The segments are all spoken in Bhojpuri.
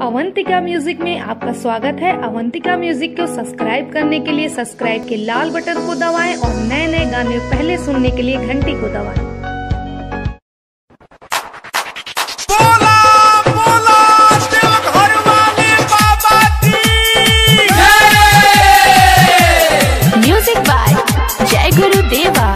अवंतिका म्यूजिक में आपका स्वागत है। अवंतिका म्यूजिक को सब्सक्राइब करने के लिए सब्सक्राइब के लाल बटन को दबाएं और नए नए गाने पहले सुनने के लिए घंटी को दबाएं। म्यूजिक बाय जय गुरु देवा।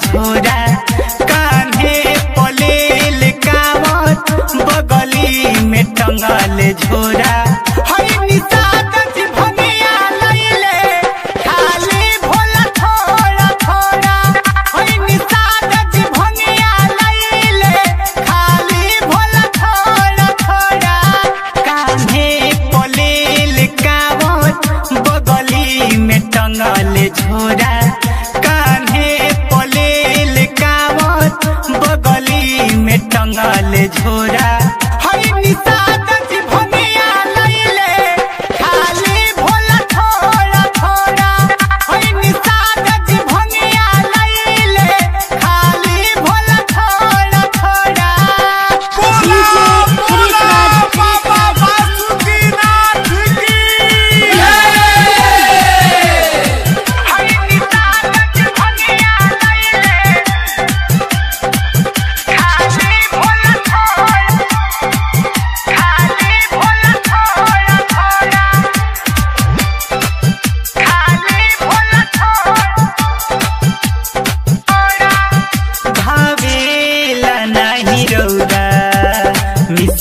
झोरा कान्हे पलेल कावत बगली में टंगल झोरा हई निषाद भंगिया लइले खाली भोला थोड़ा थोड़ा हई निषाद भंगिया लइले खाली भोला थोड़ा थोड़ा कान्हे पलेल कावत बगली में टंगल झोरा बगली में टंगल झोरा हई निषाद भंगिया लइले खाली भोला थोड़ा थोड़ा हई निषाद भंगिया लइले खाली भोला थोड़ा थोड़ा। बाबा बासुकीनाथ की हई निषाद भंगिया लइले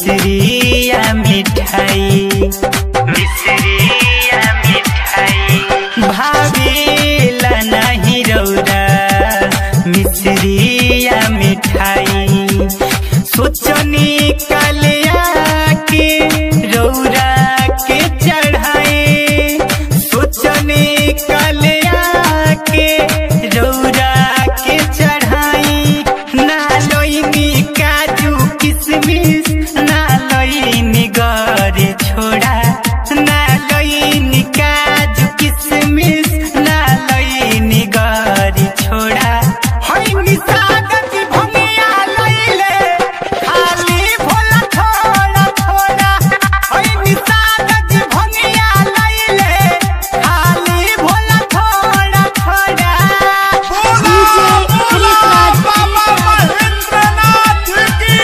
मिश्रिया मिठाई भावेला नहीं रौरा मिश्रिया मिठाई सोचनी कलिया के रौरा के चढ़ाए सोचनी कलिया के रौरा के चढ़ाई ना लोइनी काजू किशमिश ना लोइनी गरे छोड़ा ना लोइनी काजू किशमिश ना लोइनी गरे छोड़ा हई निषाद भंगिया लइले खाली भोला थोड़ा थोड़ा हई निषाद भंगिया लइले खाली भोला थोड़ा थोड़ा। बाबा महेंद्रनाथ की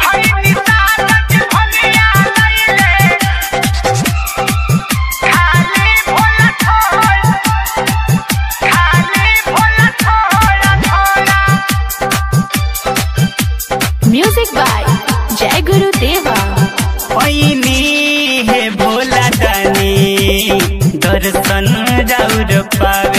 हई निषाद भंगिया लइले खाली भोला थोड़ा म्यूजिक बाय जय गुरु देवा। है भोला दानी दर्शन राउर पावे